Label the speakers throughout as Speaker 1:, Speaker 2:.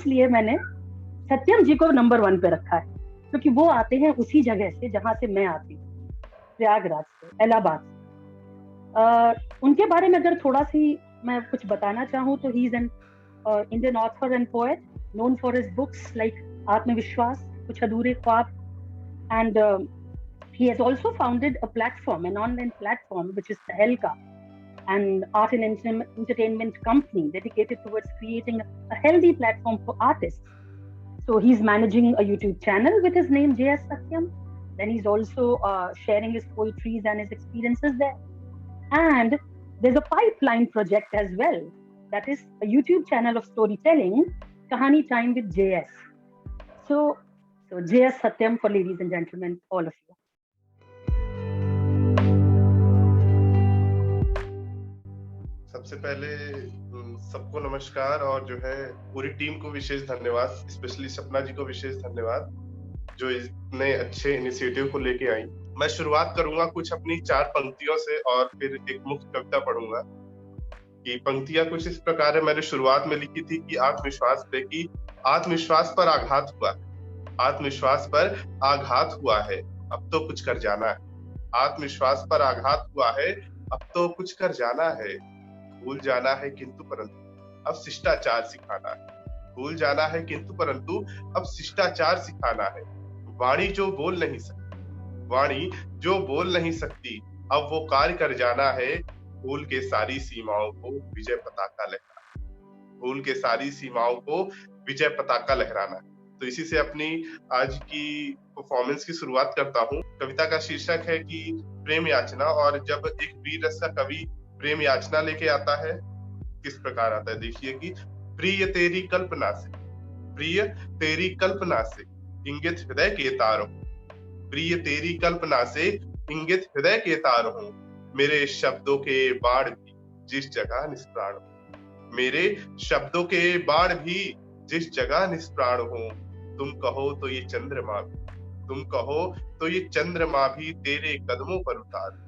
Speaker 1: इसलिए मैंने सत्यम जी को नंबर 1 पे रखा है, क्योंकि वो आते हैं उसी जगह से जहां से मैं आती हूँ, प्रयागराज से, इलाहाबाद से। उनके बारे में अगर थोड़ा सी मैं कुछ बताना चाहूँ तो he is an Indian author and poet known for his books like आत्मविश्वास, कुछ अधूरे ख्वाब, and he has also founded a platform, an online platform, which is Tahelka, an art and entertainment company dedicated towards creating a healthy platform for artists. So he's managing a YouTube channel with his name JS Satyam. Then he's also sharing his poetries and his experiences there. And there's a pipeline project as well. That is a YouTube channel of storytelling, Kahani Time with JS. So JS Satyam for ladies and gentlemen, all of you.
Speaker 2: सबसे पहले सबको नमस्कार, और जो है पूरी team को विशेष धन्यवाद, स्पेशली सपना जी को विशेष धन्यवाद जो इतने अच्छे इनिशिएटिव को लेके आई। मैं शुरुआत करूंगा कुछ अपनी 4 पंक्तियों से और फिर एक मुक्त कविता पढ़ूंगा। कि पंक्तियां कुछ इस प्रकार है, मैंने शुरुआत में लिखी थी कि आत्मविश्वास पे, कि आत्मविश्वास पर आघात हुआ है, आत्मविश्वास पर आघात हुआ है, अब तो कुछ कर जाना है। आत्मविश्वास पर आघात हुआ है, अब तो कुछ कर जाना है। भूल जाना है किंतु परंतु अब शिष्टाचार सिखाना है। भूल जाना है किंतु परंतु अब शिष्टाचार सिखाना है। वाणी जो बोल नहीं सकती, वाणी जो बोल नहीं सकती, अब वो कार्य कर जाना है। भूल के सारी सीमाओं को विजय पताका लहराना, भूल के सारी सीमाओं को विजय पताका लहराना। तो इसी से अपनी आज की परफॉर्मेंस की शुरुआत करता हूँ। कविता का शीर्षक है कि प्रेम याचना। और जब एक वीर रस का कवि प्रेम याचना लेके आता है, किस प्रकार आता है देखिए कि प्रिय तेरी कल्पना से, प्रिय तेरी कल्पना से इंगित हृदय के तार हो, प्रिय तेरी कल्पना से इंगित हृदय के तार हो। मेरे शब्दों के बाण भी जिस जगह निष्प्राण हो, मेरे शब्दों के बाण भी जिस जगह निष्प्राण हो। तुम कहो तो ये चंद्रमा भी, तुम कहो तो ये चंद्रमा भी तेरे कदमों पर उतार दूं,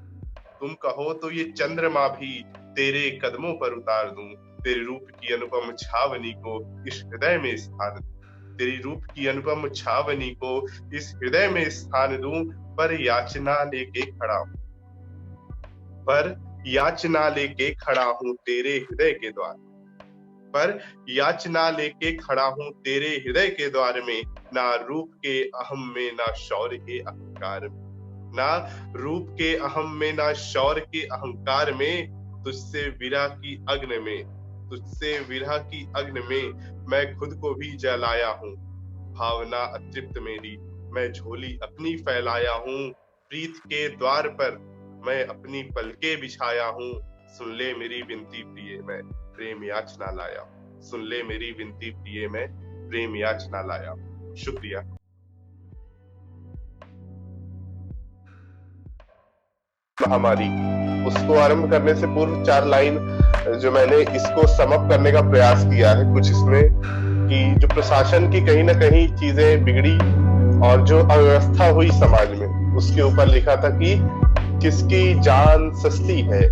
Speaker 2: तुम कहो तो ये चंद्रमा भी तेरे कदमों पर उतार दूं। तेरे रूप की अनुपम छावनी को इस हृदय में स्थान दूं, तेरी रूप की अनुपम छावनी को इस हृदय में स्थान दूं। पर याचना लेके खड़ा हूं, पर याचना लेके खड़ा हूं तेरे हृदय के द्वार, पर याचना लेके खड़ा हूं तेरे हृदय के द्वार में। ना रूप के अहम में, ना शौर्य के अहंकार में, ना रूप के अहम में, ना शौर्य के अहंकार में। तुझसे विरह की अग्नि में, तुझसे विरह की अग्नि में मैं खुद को भी जलाया हूँ। भावना अतृप्त मेरी, मैं झोली अपनी फैलाया हूँ। प्रीत के द्वार पर मैं अपनी पलके बिछाया हूँ। सुन ले मेरी विनती प्रिय, मैं प्रेम याचना लाया हूँ। सुन ले मेरी विनती प्रिय, मैं प्रेम याचना लाया हूँ। शुक्रिया। महामारी, उसको आरंभ करने से पूर्व 4 लाइन जो मैंने इसको समअप करने का प्रयास किया है कुछ इसमें, कि जो प्रशासन की कहीं ना कहीं चीजें बिगड़ी और जो अव्यवस्था हुई समाज में, उसके ऊपर लिखा था कि किसकी जान सस्ती है,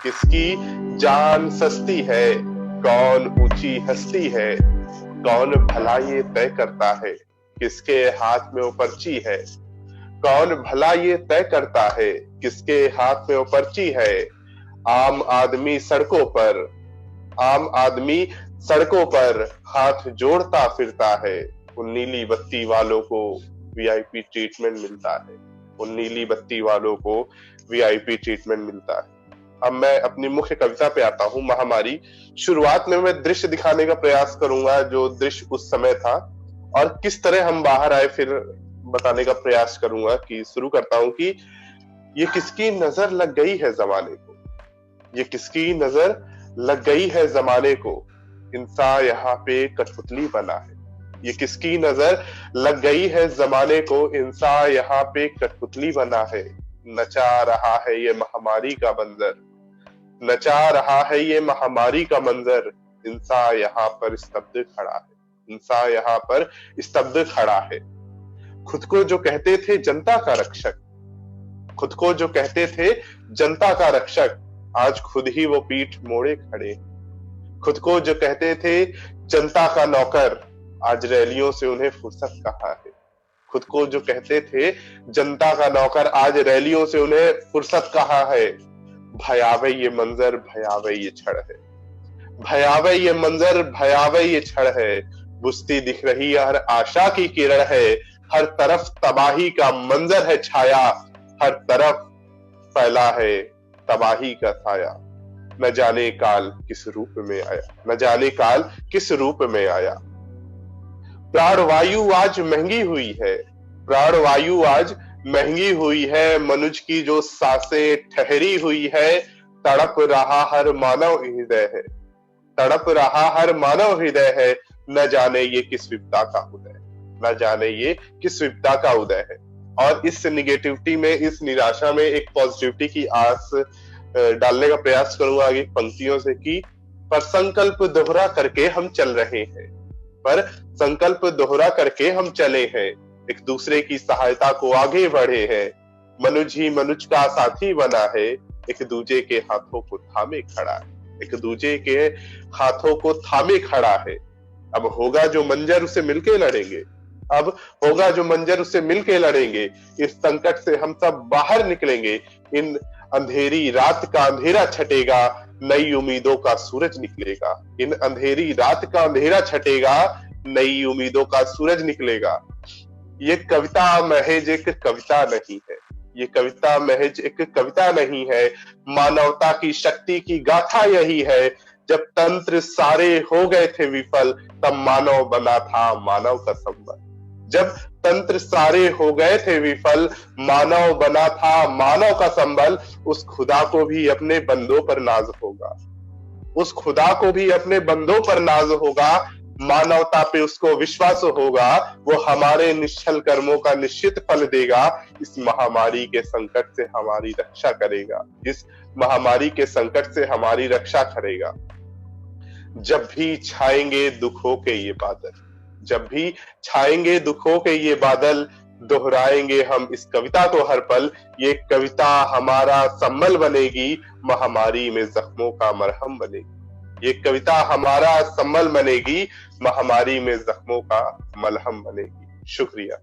Speaker 2: किसकी जान सस्ती है, कौन ऊंची हस्ती है, कौन भला ये तय करता है, किसके हाथ में वो पर्ची है, कौन भला ये तय करता है, किसके हाथ में वो पर्ची है। आम आदमी सड़कों पर, आम आदमी सड़कों पर हाथ जोड़ता फिरता है। उन नीली बत्ती वालों को वीआईपी ट्रीटमेंट मिलता है, उन नीली बत्ती वालों को वीआईपी ट्रीटमेंट मिलता है। अब मैं अपनी मुख्य कविता पे आता हूँ, महामारी। शुरुआत में मैं दृश्य दिखाने का प्रयास करूंगा, जो दृश्य उस समय था और किस तरह हम बाहर आए, फिर बताने का प्रयास करूंगा। कि शुरू करता हूं कि ये किसकी नजर लग गई है जमाने को, ये किसकी नजर लग गई है जमाने को, इंसान यहाँ पे कठपुतली बना है। ये किसकी नजर लग गई है जमाने को, इंसान यहाँ पे कठपुतली बना है। नचा रहा है ये महामारी का मंजर, नचा रहा है ये महामारी का मंजर। इंसान यहाँ पर स्तब्ध खड़ा है, इंसान यहाँ पर स्तब्ध खड़ा है। खुद को जो कहते थे जनता का रक्षक, खुद को जो कहते थे जनता का रक्षक, आज खुद ही वो पीठ मोड़े खड़े। खुद को जो कहते थे जनता का नौकर, आज रैलियों से उन्हें फुर्सत कहाँ है। खुद को जो कहते थे जनता का नौकर, आज रैलियों से उन्हें फुर्सत कहाँ है। भयावह ये मंजर, भयावह ये क्षण है, भयावह ये मंजर, भयावह ये क्षण है। बुझती दिख रही हर आशा की किरण है, हर तरफ तबाही का मंजर है छाया, हर तरफ फैला है तबाही का साया। न जाने काल किस रूप में आया, न जाने काल किस रूप में आया। प्राणवायु आज महंगी हुई है, प्राणवायु आज महंगी हुई है। मनुष्य की जो सांसें ठहरी हुई है, तड़प रहा हर मानव हृदय है, तड़प रहा हर मानव हृदय है। न जाने ये किस विपदा का उदय, न जाने ये किस विपदा का उदय है। और इस निगेटिविटी में, इस निराशा में एक पॉजिटिविटी की आस डालने का प्रयास करूंगा आगे पंक्तियों से कि पर संकल्प दोहरा करके हम चल रहे हैं, पर संकल्प दोहरा करके हम चले हैं, एक दूसरे की सहायता को आगे बढ़े हैं। मनुष्य ही मनुष्य का साथी बना है, एक दूसरे के हाथों को थामे खड़ा है, एक दूसरे के हाथों को थामे खड़ा है। अब होगा जो मंजर, उसे मिलके लड़ेंगे, अब होगा जो मंजर, उसे मिलके लड़ेंगे। इस संकट से हम सब बाहर निकलेंगे, इन अंधेरी रात का अंधेरा छटेगा, नई उम्मीदों का सूरज निकलेगा। इन अंधेरी रात का अंधेरा छटेगा, नई उम्मीदों का सूरज निकलेगा। ये कविता महज एक कविता नहीं है, ये कविता महज एक कविता नहीं है, मानवता की शक्ति की गाथा यही है। जब तंत्र सारे हो गए थे विफल, तब मानव बना था मानव का संबल। जब तंत्र सारे हो गए थे विफल, मानव बना था मानव का संबल। उस खुदा को भी अपने बंदों पर नाज होगा, उस खुदा को भी अपने बंदों पर नाज होगा। मानवता पे उसको विश्वास होगा, वो हमारे निश्चल कर्मों का निश्चित फल देगा। इस महामारी के संकट से हमारी रक्षा करेगा, इस महामारी के संकट से हमारी रक्षा करेगा। जब भी छाएंगे दुखों के ये बादल, जब भी छाएंगे दुखों के ये बादल, दोहराएंगे हम इस कविता को हर पल। ये कविता हमारा संबल बनेगी, महामारी में जख्मों का मरहम बनेगी। ये कविता हमारा संबल बनेगी, महामारी में जख्मों का मलहम बनेगी। शुक्रिया।